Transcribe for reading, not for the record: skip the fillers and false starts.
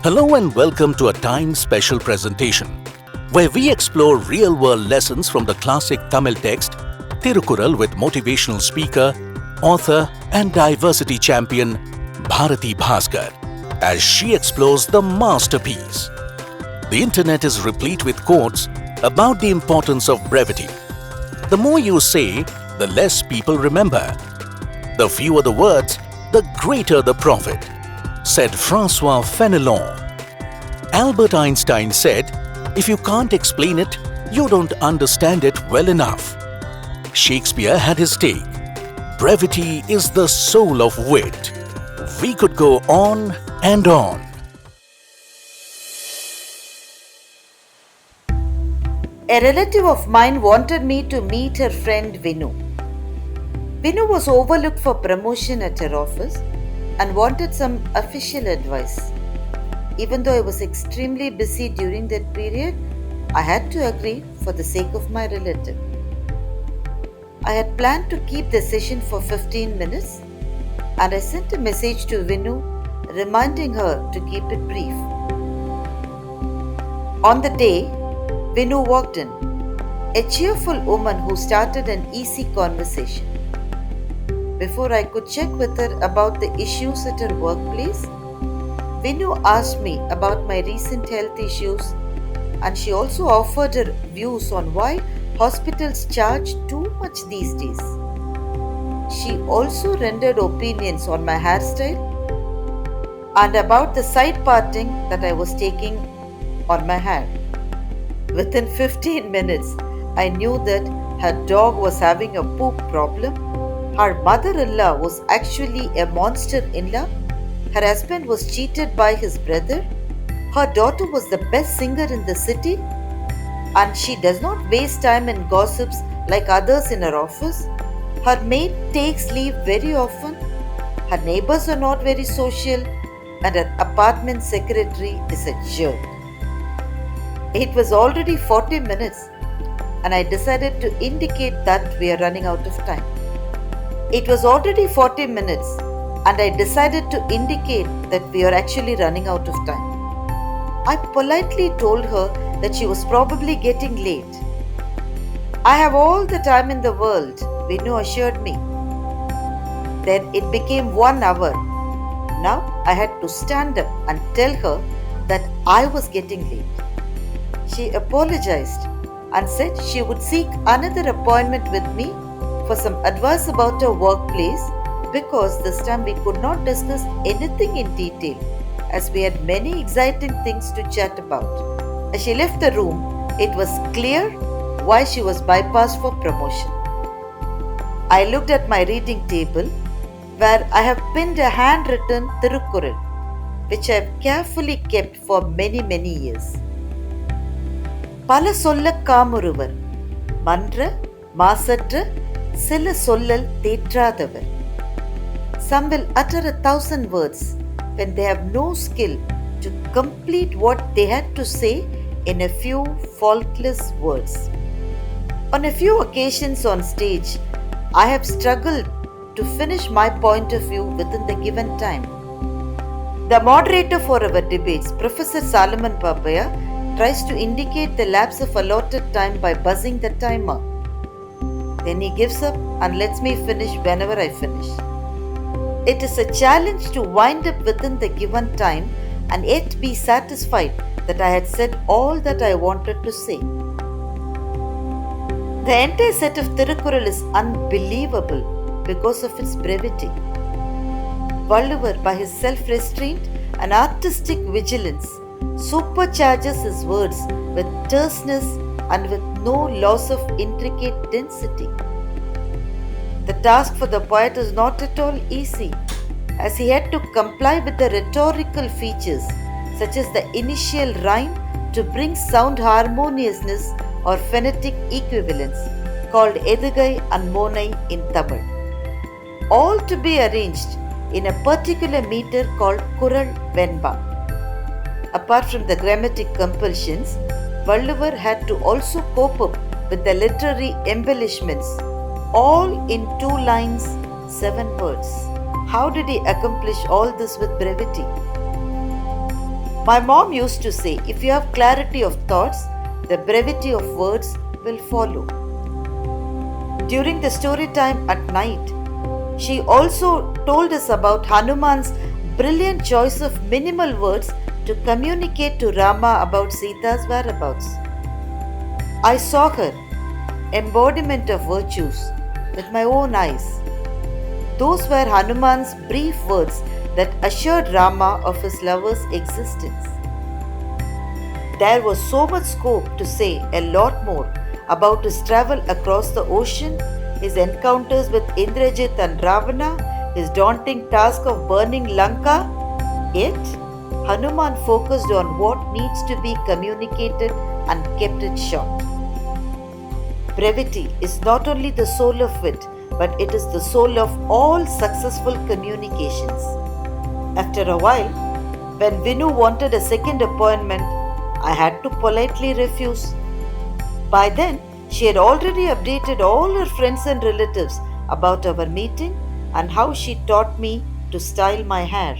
Hello and welcome to a time special presentation where we explore real world lessons from the classic Tamil text Thirukkural with motivational speaker, author and diversity champion Bharathi Baskar as she explores the masterpiece. The internet is replete with quotes about the importance of brevity. The more you say, the less people remember. The fewer the words, the greater the profit, said Francois Fenelon. Albert Einstein said, if you can't explain it, you don't understand it well enough. Shakespeare had his take. Brevity is the soul of wit. We could go on and on. A relative of mine wanted me to meet her friend Vinu. Vinu was overlooked for promotion at her office and wanted some official advice. Even though I was extremely busy during that period, I had to agree for the sake of my relative. I had planned to keep the session for 15 minutes and I sent a message to Vinu reminding her to keep it brief. On the day, Vinu walked in, a cheerful woman who started an easy conversation. Before I could check with her about the issues at her workplace, Vinu asked me about my recent health issues and she also offered her views on why hospitals charge too much these days. She also rendered opinions on my hairstyle and about the side parting that I was taking on my hair. Within 15 minutes, I knew that her dog was having a poop problem, her mother-in-law was actually a monster-in-law, her husband was cheated by his brother, her daughter was the best singer in the city, and she does not waste time in gossips like others in her office. Her maid takes leave very often, her neighbors are not very social, and her apartment secretary is a jerk. It was already 40 minutes and I decided to indicate that we are running out of time. It was already 40 minutes and I decided to indicate that we are actually running out of time. I politely told her that she was probably getting late. I have all the time in the world, Vinu assured me. Then it became 1 hour. Now I had to stand up and tell her that I was getting late. She apologized and said she would seek another appointment with me for some advice about her workplace because this time we could not discuss anything in detail as we had many exciting things to chat about. As she left the room, it was clear why she was bypassed for promotion. I looked at my reading table where I have pinned a handwritten Thirukkural which I have carefully kept for many years. Pala Solla Kaamuruvar, Manramaasu, Sila Sollal Thetradavar. Some will utter 1,000 words when they have no skill to complete what they had to say in a few faultless words. On a few occasions on stage, I have struggled to finish my point of view within the given time. The moderator for our debates, Professor Solomon Papaya, tries to indicate the lapse of allotted time by buzzing the timer. Then he gives up and lets me finish whenever I finish. It is a challenge to wind up within the given time and yet be satisfied that I had said all that I wanted to say. The entire set of Thirukkural is unbelievable because of its brevity. Thiruvalluvar, by his self-restraint and artistic vigilance, supercharges his words with terseness and with no loss of intricate density. The task for the poet is not at all easy, as he had to comply with the rhetorical features such as the initial rhyme to bring sound harmoniousness or phonetic equivalence called Edugai and Monai in Tamil, all to be arranged in a particular meter called Kural Venba. Apart from the grammatic compulsions, Valluvar had to also cope up with the literary embellishments, all in 2 lines, 7 words. How did he accomplish all this with brevity? My mom used to say, if you have clarity of thoughts, the brevity of words will follow. During the story time at night, she also told us about Hanuman's brilliant choice of minimal words to communicate to Rama about Sita's whereabouts. I saw her embodiment of virtues with my own eyes. Those were Hanuman's brief words that assured Rama of his lover's existence. There was so much scope to say a lot more about his travel across the ocean, his encounters with Indrajit and Ravana, his daunting task of burning Lanka. Yet, Hanuman focused on what needs to be communicated and kept it short. Brevity is not only the soul of wit, but it is the soul of all successful communications. After a while, when Vinu wanted a second appointment, I had to politely refuse. By then, she had already updated all her friends and relatives about our meeting and how she taught me to style my hair.